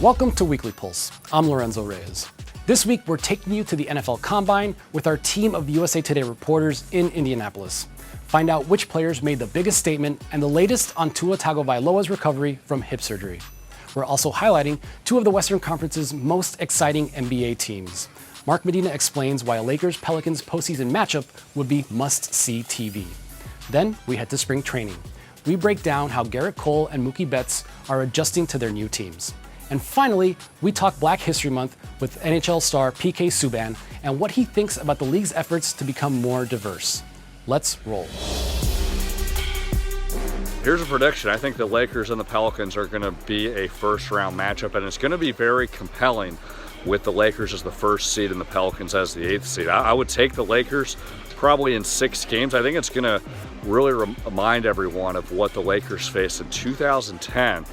Welcome to Weekly Pulse. I'm Lorenzo Reyes. This week, we're taking you to the NFL Combine with our team of USA Today reporters in Indianapolis. Find out which players made the biggest statement and the latest on Tua Tagovailoa's recovery from hip surgery. We're also highlighting two of the Western Conference's most exciting NBA teams. Mark Medina explains why a Lakers-Pelicans postseason matchup would be must-see TV. Then we head to spring training. We break down how Gerrit Cole and Mookie Betts are adjusting to their new teams. And finally, we talk Black History Month with NHL star PK Subban and what he thinks about the league's efforts to become more diverse. Let's roll. Here's a prediction. I think the Lakers and the Pelicans are going to be a first-round matchup, and it's going to be very compelling with the Lakers as the first seed and the Pelicans as the 8th seed. I would take the Lakers probably in 6 games. I think it's going to really remind everyone of what the Lakers faced in 2010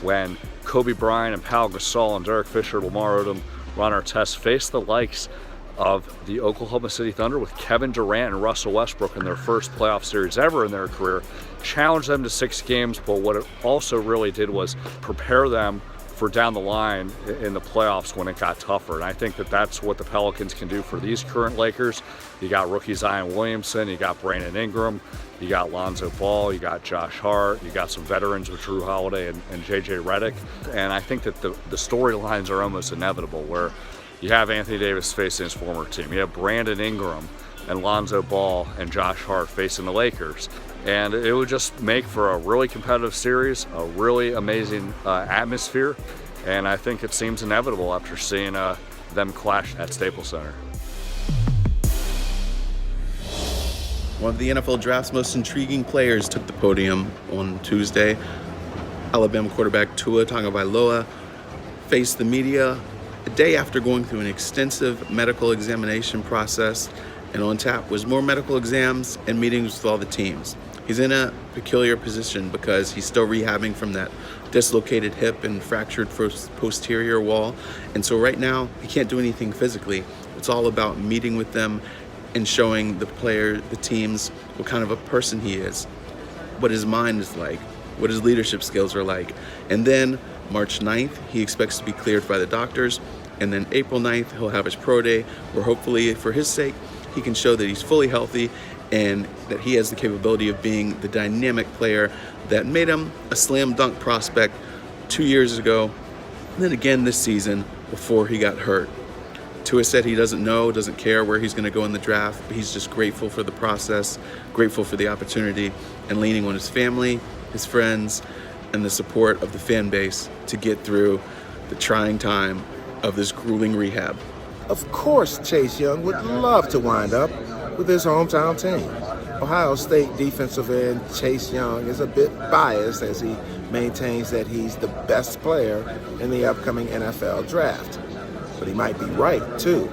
when Kobe Bryant and Pau Gasol and Derek Fisher, Lamar Odom, Ron Artest faced the likes of the Oklahoma City Thunder with Kevin Durant and Russell Westbrook in their first playoff series ever in their career, challenged them to 6 games, but what it also really did was prepare them for down the line in the playoffs when it got tougher. And I think that that's what the Pelicans can do for these current Lakers. You got rookie Zion Williamson, you got Brandon Ingram, you got Lonzo Ball, you got Josh Hart, you got some veterans with Drew Holiday and JJ Redick. And I think that the storylines are almost inevitable, where you have Anthony Davis facing his former team. You have Brandon Ingram and Lonzo Ball and Josh Hart facing the Lakers. And it would just make for a really competitive series, a really amazing atmosphere. And I think it seems inevitable after seeing them clash at Staples Center. One of the NFL Draft's most intriguing players took the podium on Tuesday. Alabama quarterback Tua Tagovailoa faced the media a day after going through an extensive medical examination process, and on tap was more medical exams and meetings with all the teams. He's in a peculiar position because he's still rehabbing from that dislocated hip and fractured posterior wall. And so right now, he can't do anything physically. It's all about meeting with them and showing the teams, what kind of a person he is, what his mind is like, what his leadership skills are like. And then March 9th, he expects to be cleared by the doctors. And then April 9th, he'll have his pro day, where hopefully, for his sake, he can show that he's fully healthy and that he has the capability of being the dynamic player that made him a slam dunk prospect 2 years ago, and then again this season before he got hurt. Tua said he doesn't care where he's going to go in the draft, but he's just grateful for the process, grateful for the opportunity, and leaning on his family, his friends, and the support of the fan base to get through the trying time of this grueling rehab. Of course, Chase Young would love to wind up with his hometown team. Ohio State defensive end Chase Young is a bit biased as he maintains that he's the best player in the upcoming NFL draft. But he might be right, too.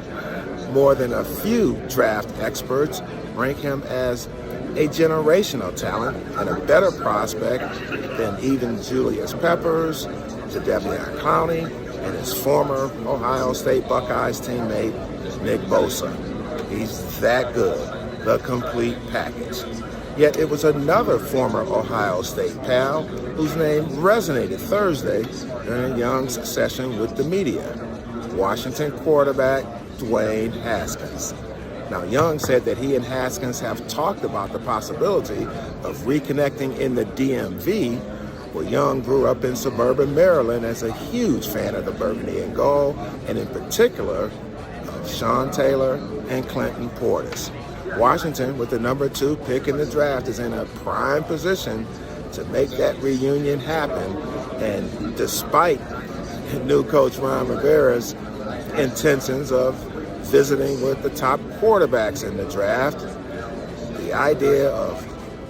More than a few draft experts rank him as a generational talent and a better prospect than even Julius Peppers, Jadeveon Clowney, and his former Ohio State Buckeyes teammate, Nick Bosa. He's that good, the complete package. Yet it was another former Ohio State pal whose name resonated Thursday during Young's session with the media, Washington quarterback Dwayne Haskins. Now, Young said that he and Haskins have talked about the possibility of reconnecting in the DMV, where Young grew up in suburban Maryland as a huge fan of the Burgundy and Gold, and in particular of Sean Taylor and Clinton Portis. Washington, with the number 2 pick in the draft, is in a prime position to make that reunion happen. And despite new coach Ron Rivera's intentions of visiting with the top quarterbacks in the draft, the idea of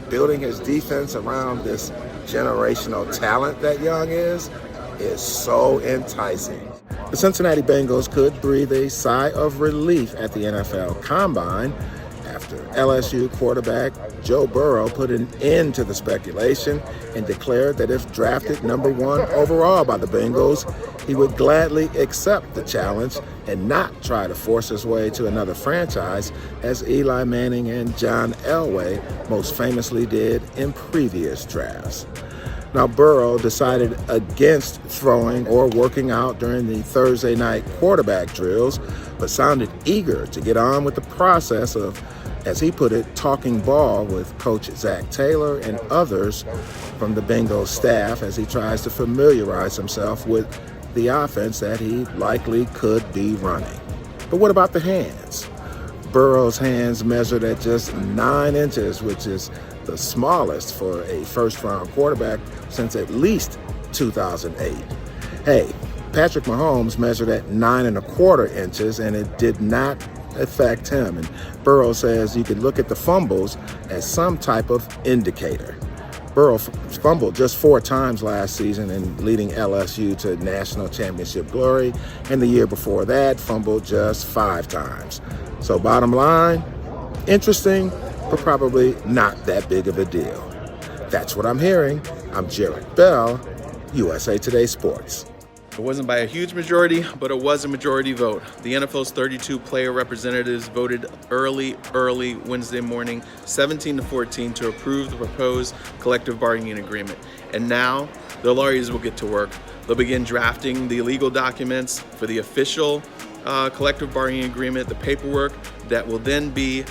building his defense around this generational talent that Young is so enticing. The Cincinnati Bengals could breathe a sigh of relief at the NFL Combine after LSU quarterback Joe Burrow put an end to the speculation and declared that if drafted number 1 overall by the Bengals, he would gladly accept the challenge and not try to force his way to another franchise as Eli Manning and John Elway most famously did in previous drafts. Now, Burrow decided against throwing or working out during the Thursday night quarterback drills, but sounded eager to get on with the process of, as he put it, talking ball with Coach Zach Taylor and others from the Bengals staff as he tries to familiarize himself with the offense that he likely could be running. But what about the hands? Burrow's hands measured at just 9 inches, which is the smallest for a first-round quarterback since at least 2008. Hey, Patrick Mahomes measured at 9¼ inches, and it did not affect him. And Burrow says you can look at the fumbles as some type of indicator. Burrow fumbled just 4 times last season and leading LSU to national championship glory, and the year before that fumbled just 5 times. So bottom line, interesting, but probably not that big of a deal. That's what I'm hearing. I'm Gerrit Bell, USA Today Sports. It wasn't by a huge majority, but it was a majority vote. The NFL's 32 player representatives voted early Wednesday morning, 17-14, to approve the proposed collective bargaining agreement. And now, the lawyers will get to work. They'll begin drafting the legal documents for the official collective bargaining agreement, the paperwork that will then be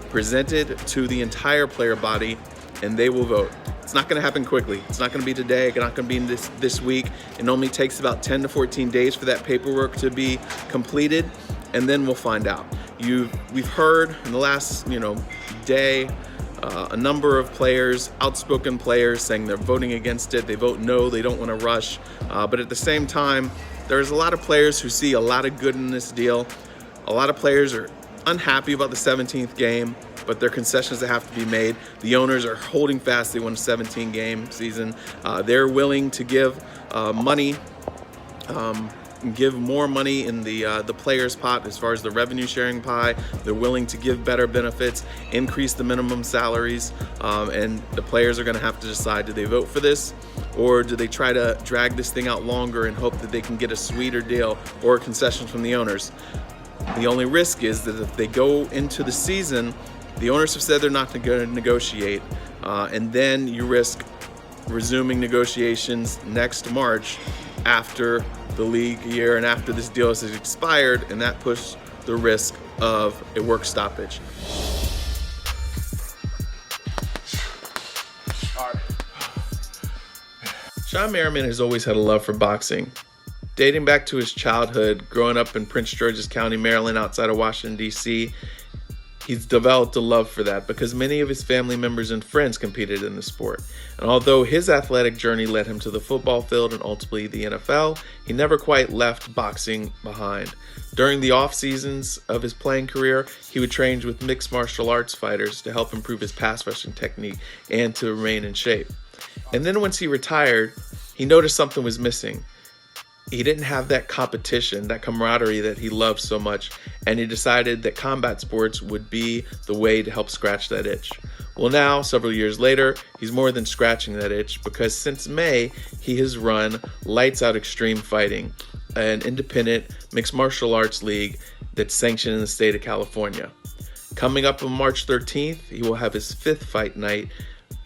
presented to the entire player body, and they will vote. It's not going to happen quickly. It's not going to be today. It's not going to be this week. It only takes about 10 to 14 days for that paperwork to be completed, and then we'll find out. We've heard in the last day a number of players, outspoken players, saying they're voting against it. They vote no. They don't want to rush. But at the same time, there's a lot of players who see a lot of good in this deal. A lot of players are unhappy about the 17th game, but there are concessions that have to be made. The owners are holding fast. They want a 17-game season. They're willing to give money, give more money in the players' pot as far as the revenue sharing pie. They're willing to give better benefits, increase the minimum salaries, and the players are going to have to decide, do they vote for this, or do they try to drag this thing out longer and hope that they can get a sweeter deal or concessions from the owners. The only risk is that if they go into the season, the owners have said they're not going to negotiate, and then you risk resuming negotiations next March after the league year and after this deal has expired, and that puts the risk of a work stoppage. Sean Merriman has always had a love for boxing. Dating back to his childhood, growing up in Prince George's County, Maryland, outside of Washington, D.C., he's developed a love for that because many of his family members and friends competed in the sport. And although his athletic journey led him to the football field and ultimately the NFL, he never quite left boxing behind. During the off seasons of his playing career, he would train with mixed martial arts fighters to help improve his pass rushing technique and to remain in shape. And then once he retired, he noticed something was missing. He didn't have that competition, that camaraderie that he loved so much, and he decided that combat sports would be the way to help scratch that itch. Well, now, several years later, he's more than scratching that itch because since May, he has run Lights Out Extreme Fighting, an independent mixed martial arts league that's sanctioned in the state of California. Coming up on March 13th, he will have his 5th fight night,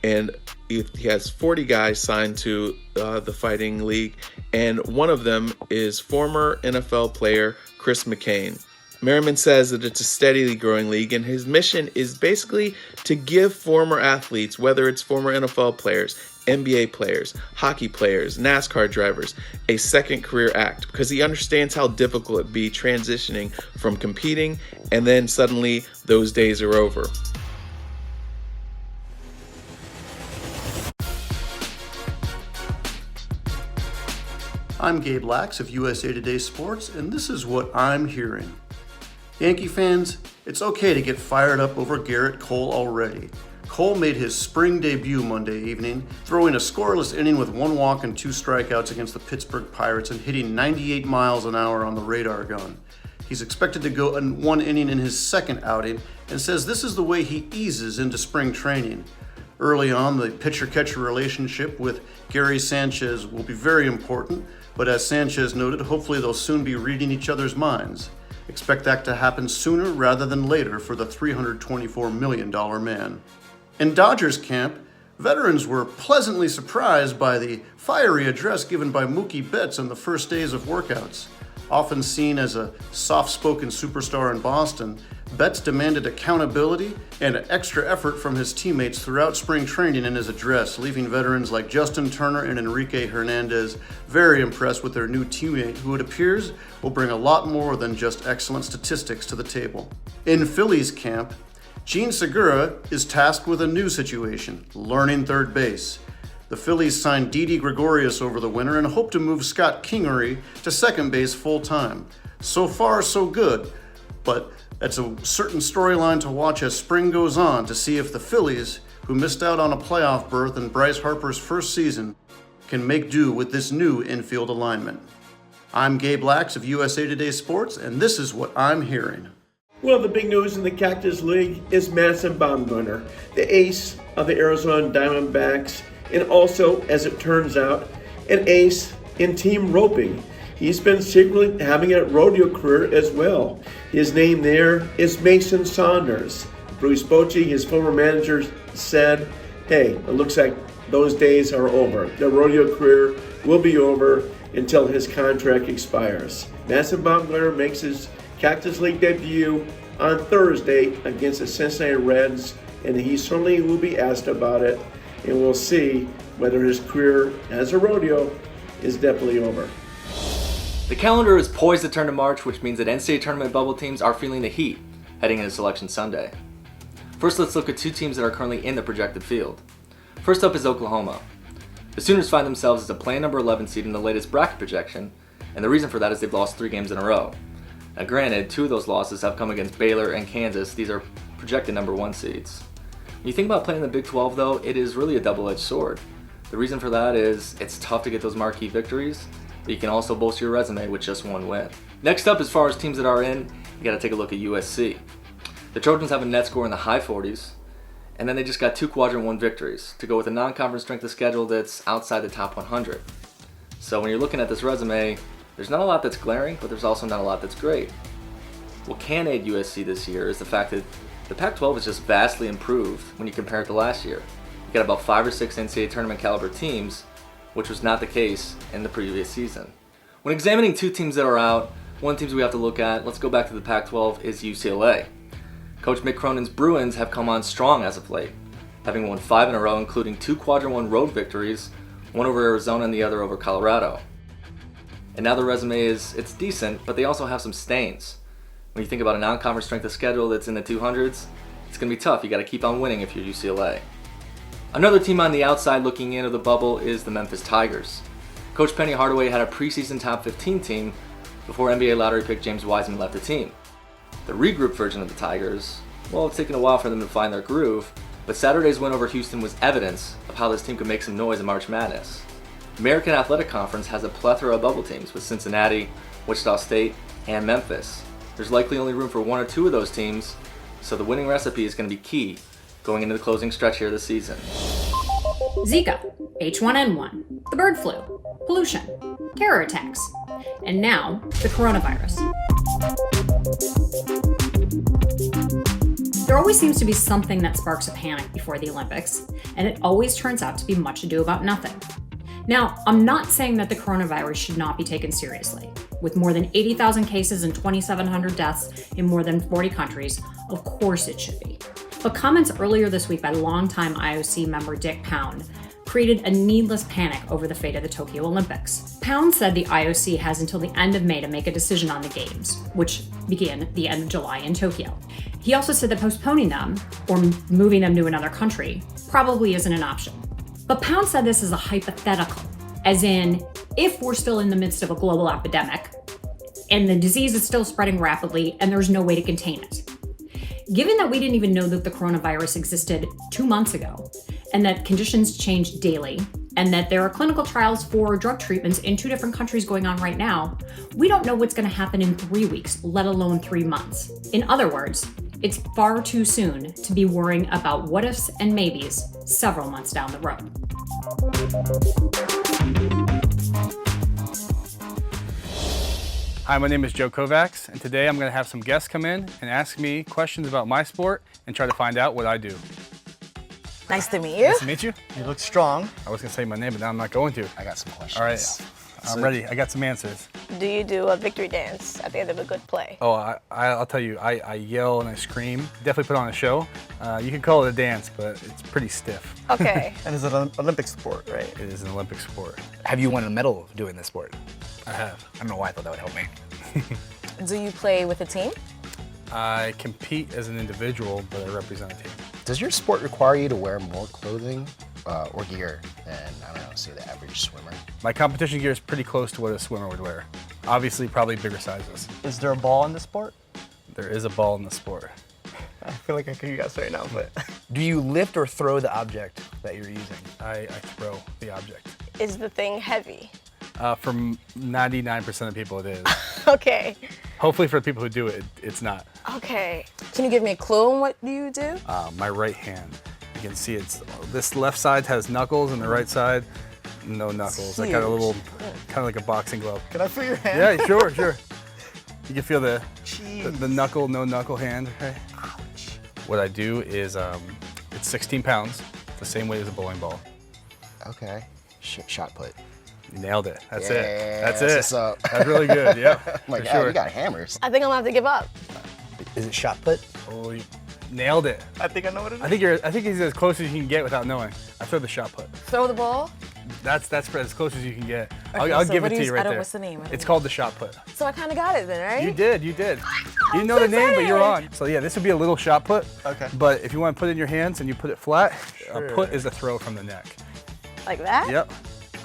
and he has 40 guys signed to the fighting league, and one of them is former NFL player Chris McCain. Merriman says that it's a steadily growing league, and his mission is basically to give former athletes, whether it's former NFL players, NBA players, hockey players, NASCAR drivers, a second career act, because he understands how difficult it be transitioning from competing and then suddenly those days are over. I'm Gabe Lacques of USA Today Sports, and this is what I'm hearing. Yankee fans, it's okay to get fired up over Gerrit Cole already. Cole made his spring debut Monday evening, throwing a scoreless inning with 1 walk and 2 strikeouts against the Pittsburgh Pirates and hitting 98 miles an hour on the radar gun. He's expected to go 1 inning in his second outing and says this is the way he eases into spring training. Early on, the pitcher-catcher relationship with Gary Sanchez will be very important, but as Sanchez noted, hopefully they'll soon be reading each other's minds. Expect that to happen sooner rather than later for the $324 million man. In Dodgers camp, Veterans were pleasantly surprised by the fiery address given by Mookie Betts on the first days of workouts. Often seen as a soft-spoken superstar in Boston, Betts demanded accountability and extra effort from his teammates throughout spring training in his address, leaving veterans like Justin Turner and Enrique Hernandez very impressed with their new teammate, who it appears will bring a lot more than just excellent statistics to the table. In Phillies camp, Gene Segura is tasked with a new situation, learning third base. The Phillies signed Didi Gregorius over the winter and hope to move Scott Kingery to second base full-time. So far, so good, but that's a certain storyline to watch as spring goes on to see if the Phillies, who missed out on a playoff berth in Bryce Harper's first season, can make do with this new infield alignment. I'm Gabe Lacques of USA Today Sports, and this is what I'm hearing. Well, the big news in the Cactus League is Madison Bumgarner, the ace of the Arizona Diamondbacks, and also, as it turns out, an ace in team roping. He's been secretly having a rodeo career as well. His name there is Mason Saunders. Bruce Bochy, his former manager, said, hey, it looks like those days are over. The rodeo career will be over until his contract expires. Madison Bumgarner makes his Cactus League debut on Thursday against the Cincinnati Reds, and he certainly will be asked about it, and we'll see whether his career as a rodeo is definitely over. The calendar is poised to turn to March, which means that NCAA tournament bubble teams are feeling the heat heading into Selection Sunday. First, let's look at two teams that are currently in the projected field. First up is Oklahoma. The Sooners find themselves as a play number 11 seed in the latest bracket projection, and the reason for that is they've lost 3 games in a row. Now granted, 2 of those losses have come against Baylor and Kansas. These are projected number 1 seeds. When you think about playing in the Big 12 though, it is really a double-edged sword. The reason for that is it's tough to get those marquee victories, but you can also bolster your resume with just 1 win. Next up, as far as teams that are in, you gotta take a look at USC. The Trojans have a net score in the high 40s, and then they just got 2 quadrant 1 victories to go with a non-conference strength of schedule that's outside the top 100. So when you're looking at this resume, there's not a lot that's glaring, but there's also not a lot that's great. What can aid USC this year is the fact that the Pac-12 is just vastly improved when you compare it to last year. You got about 5 or 6 NCAA tournament caliber teams, which was not the case in the previous season. When examining 2 teams that are out, one of the teams we have to look at, let's go back to the Pac-12, is UCLA. Coach Mick Cronin's Bruins have come on strong as of late, having won 5 in a row, including 2 quadrant 1 road victories, one over Arizona and the other over Colorado. And now the resume it's decent, but they also have some stains. When you think about a non-conference strength of schedule that's in the 200s, it's going to be tough. You got to keep on winning if you're UCLA. Another team on the outside looking in of the bubble is the Memphis Tigers. Coach Penny Hardaway had a preseason top 15 team before NBA lottery pick James Wiseman left the team. The regrouped version of the Tigers, well, it's taken a while for them to find their groove, but Saturday's win over Houston was evidence of how this team could make some noise in March Madness. The American Athletic Conference has a plethora of bubble teams with Cincinnati, Wichita State, and Memphis. There's likely only room for 1 or 2 of those teams, so the winning recipe is going to be key going into the closing stretch here this season. Zika, H1N1, the bird flu, pollution, terror attacks, and now the coronavirus. There always seems to be something that sparks a panic before the Olympics, and it always turns out to be much ado about nothing. Now, I'm not saying that the coronavirus should not be taken seriously. With more than 80,000 cases and 2,700 deaths in more than 40 countries, of course it should be. But comments earlier this week by longtime IOC member Dick Pound created a needless panic over the fate of the Tokyo Olympics. Pound said the IOC has until the end of May to make a decision on the Games, which begin at the end of July in Tokyo. He also said that postponing them, or moving them to another country, probably isn't an option. But Pound said this is a hypothetical, as in, if we're still in the midst of a global epidemic, and the disease is still spreading rapidly, and there's no way to contain it. Given that we didn't even know that the coronavirus existed 2 months ago, and that conditions change daily, and that there are clinical trials for drug treatments in 2 different countries going on right now, we don't know what's going to happen in 3 weeks, let alone 3 months. In other words, it's far too soon to be worrying about what ifs and maybes several months down the road. Hi, my name is Joe Kovacs, and today I'm going to have some guests come in and ask me questions about my sport and try to find out what I do. Nice to meet you. Nice to meet you. You look strong. I was gonna say my name, but now I'm not going to. I got some questions. All right, I'm ready. I got some answers. Do you do a victory dance at the end of a good play? Oh, I'll tell you, I yell and I scream. Definitely put on a show. You can call it a dance, but it's pretty stiff. Okay. And it's an Olympic sport, right? It is an Olympic sport. Have you won a medal doing this sport? I have. I don't know why I thought that would help me. Do you play with a team? I compete as an individual, but I represent a team. Does your sport require you to wear more clothing or gear than, I don't know, say the average swimmer? My competition gear is pretty close to what a swimmer would wear. Obviously, probably bigger sizes. Is there a ball in the sport? There is a ball in the sport. I feel like I could guess right now, but. Do you lift or throw the object that you're using? I throw the object. Is the thing heavy? For 99% of people, it is. Okay. Hopefully for the people who do it, it's not. Okay. Can you give me a clue on what you do? My right hand. You can see this left side has knuckles and the right side, no knuckles. I got a little, kind of like a boxing glove. Can I feel your hand? Yeah, sure. You can feel the knuckle, no knuckle hand. Okay. Ouch. What I do is, it's 16 pounds, the same weight as a bowling ball. Okay. Shot put. You nailed it. That's it. That's That's what's up. That's really good. Yeah. Like, for sure. you got hammers. I think I'm gonna have to give up. Is it shot put? Oh, you nailed it. I think I know what it is. I think it's as close as you can get without knowing. I throw the shot put. Throw the ball? That's as close as you can get. Okay, I'll so give what it do to you- you right I don't- there. what's the name? It's called the shot put. So I kind of got it then, right? You did. You didn't know so the name, but you're excited. on. So yeah, this would be a little shot put. Okay. But if you want to put it in your hands and you put it flat, a put is a throw from the neck. Like that? Yep.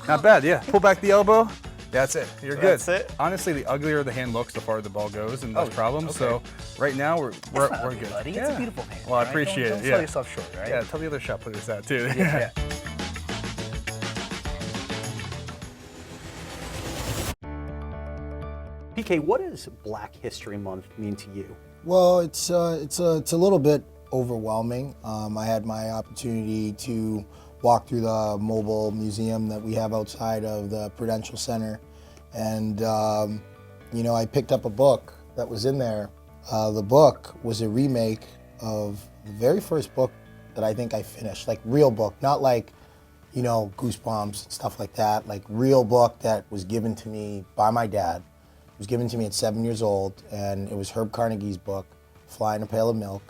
Not bad. Yeah. Pull back the elbow. That's it. You're good. That's it? Honestly, the uglier the hand looks, the farther the ball goes, and less problems. So right now we're good. Buddy. Yeah. It's a beautiful hand. Well, I right? appreciate Don't it. sell Yeah. yourself short, right? Yeah. Tell the other shot putters that too. Yeah. PK, what does Black History Month mean to you? Well, it's a little bit overwhelming. I had my opportunity to walk through the mobile museum that we have outside of the Prudential Center, and I picked up a book that was in there. The book was a remake of the very first book that I think I finished, like real book, not like Goosebumps and stuff like that, like real book that was given to me by my dad. It was given to me at 7 years old, and it was Herb Carnegie's book, Fly in a Pail of Milk,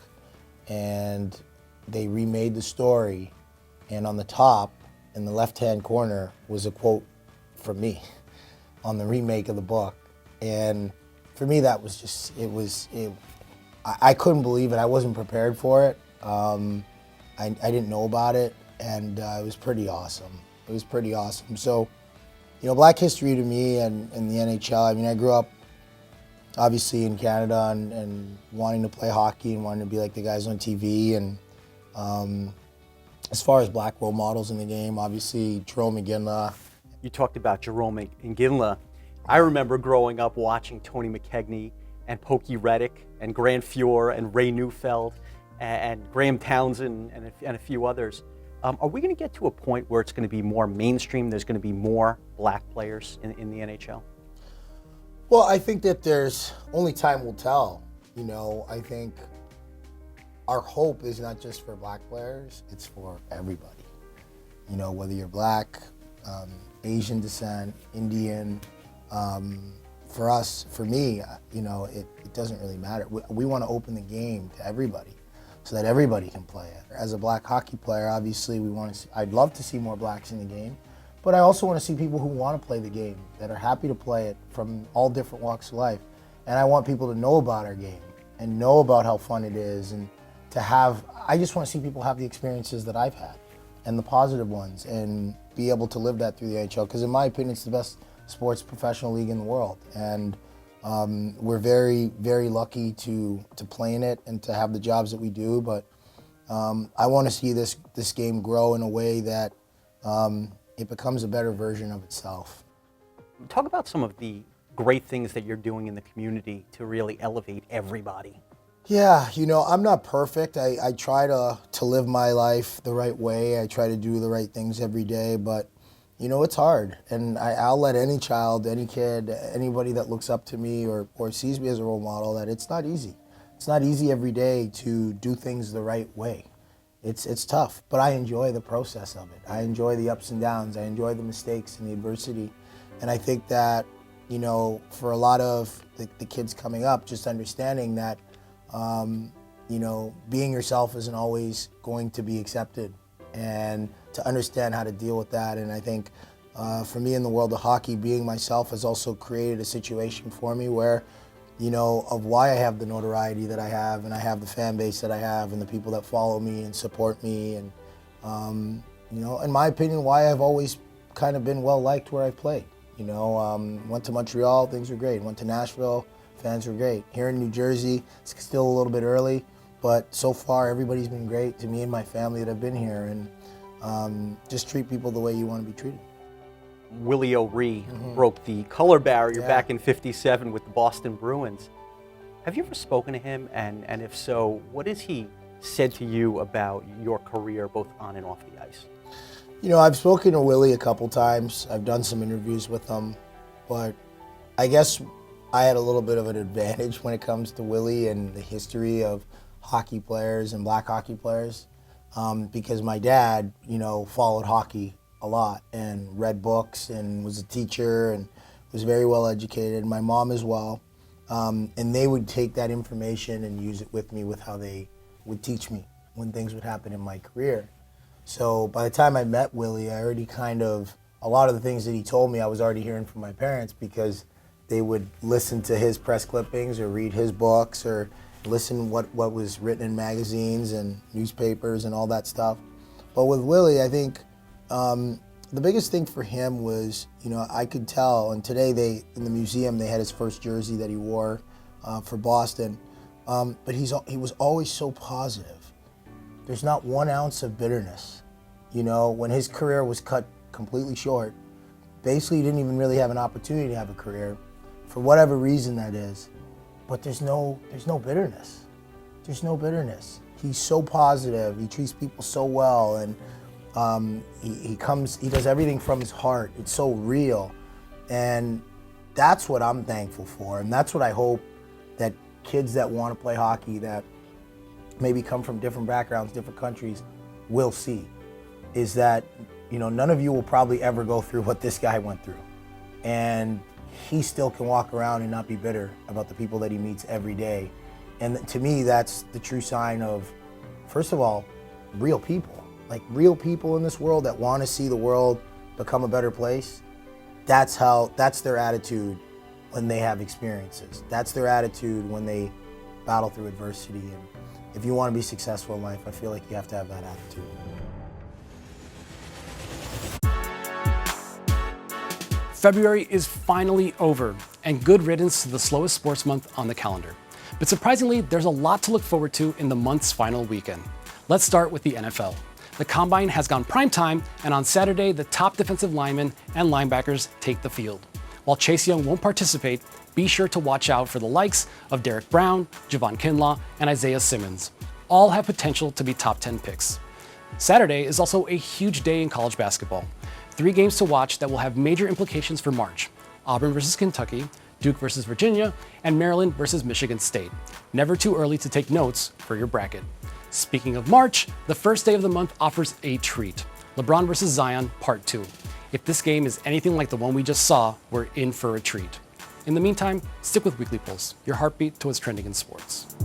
and they remade the story, and on the top, in the left-hand corner, was a quote from me on the remake of the book. And for me, that was just, I couldn't believe it. I wasn't prepared for it. I didn't know about it, and it was pretty awesome. It was pretty awesome. So, Black history to me and the NHL, I mean, I grew up obviously in Canada and wanting to play hockey and wanting to be like the guys on TV. And as far as Black role models in the game, obviously Jerome McGinley. You talked about Jerome McGinley. I remember growing up watching Tony McKegney and Pokey Reddick and Grant Fuhr and Ray Neufeld and Graham Townsend and a few others. Are we going to get to a point where it's going to be more mainstream, there's going to be more Black players in the NHL? Well, I think that only time will tell. I think our hope is not just for Black players, it's for everybody. Whether you're Black, Asian descent, Indian, for me, it doesn't really matter. We want to open the game to everybody, so that everybody can play it. As a Black hockey player, obviously I'd love to see more Blacks in the game, but I also want to see people who want to play the game, that are happy to play it from all different walks of life. And I want people to know about our game and know about how fun it is, and I just want to see people have the experiences that I've had and the positive ones, and be able to live that through the NHL, because in my opinion, it's the best sports professional league in the world. And we're very, very lucky to play in it and to have the jobs that we do, but I want to see this game grow in a way that it becomes a better version of itself. Talk about some of the great things that you're doing in the community to really elevate everybody. Yeah, I'm not perfect. I try to live my life the right way. I try to do the right things every day, but it's hard. And I'll let any child, any kid, anybody that looks up to me or sees me as a role model, that it's not easy. It's not easy every day to do things the right way. it's tough, but I enjoy the process of it. I enjoy the ups and downs. I enjoy the mistakes and the adversity. And I think that, you know, for a lot of the kids coming up, just understanding that, you know, being yourself isn't always going to be accepted, and to understand how to deal with that. And I think for me in the world of hockey, being myself has also created a situation for me where, you know, of why I have the notoriety that I have, and I have the fan base that I have, and the people that follow me and support me, and, you know, in my opinion, why I've always kind of been well liked where I've played. You know, went to Montreal, things were great. Went to Nashville, fans were great. Here in New Jersey, it's still a little bit early, but so far everybody's been great to me and my family that have been here, and just treat people the way you want to be treated. Willie O'Ree broke the color barrier back in '57 with the Boston Bruins. Have you ever spoken to him? And if so, what has he said to you about your career, both on and off the ice? You know, I've spoken to Willie a couple times. I've done some interviews with him, but I guess I had a little bit of an advantage when it comes to Willie and the history of hockey players and black hockey players, because my dad, you know, followed hockey a lot and read books and was a teacher and was very well educated. My mom as well. And they would take that information and use it with me with how they would teach me when things would happen in my career. So by the time I met Willie, I already a lot of the things that he told me I was already hearing from my parents, because they would listen to his press clippings or read his books or listen what was written in magazines and newspapers and all that stuff. But with Willie, I think the biggest thing for him was, you know, I could tell, and today in the museum, they had his first jersey that he wore for Boston, but he was always so positive. There's not 1 ounce of bitterness. You know, when his career was cut completely short, basically he didn't even really have an opportunity to have a career, for whatever reason that is, but there's no bitterness. There's no bitterness. He's so positive, he treats people so well, and he does everything from his heart. It's so real, and that's what I'm thankful for, and that's what I hope that kids that want to play hockey that maybe come from different backgrounds, different countries, will see, is that, you know, none of you will probably ever go through what this guy went through, and he still can walk around and not be bitter about the people that he meets every day. And to me, that's the true sign of, first of all, real people. Like real people in this world that want to see the world become a better place. That's their attitude when they have experiences. That's their attitude when they battle through adversity. And if you want to be successful in life, I feel like you have to have that attitude. February is finally over, and good riddance to the slowest sports month on the calendar. But surprisingly, there's a lot to look forward to in the month's final weekend. Let's start with the NFL. The Combine has gone prime time, and on Saturday, the top defensive linemen and linebackers take the field. While Chase Young won't participate, be sure to watch out for the likes of Derek Brown, Javon Kinlaw, and Isaiah Simmons. All have potential to be top 10 picks. Saturday is also a huge day in college basketball. 3 games to watch that will have major implications for March: Auburn versus Kentucky, Duke versus Virginia, and Maryland versus Michigan State. Never too early to take notes for your bracket. Speaking of March, the first day of the month offers a treat: LeBron versus Zion, Part 2. If this game is anything like the one we just saw, we're in for a treat. In the meantime, stick with Weekly Pulse, your heartbeat to what's trending in sports.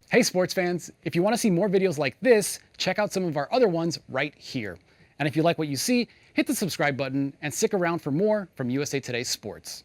Hey sports fans, if you want to see more videos like this, check out some of our other ones right here. And if you like what you see, hit the subscribe button and stick around for more from USA Today Sports.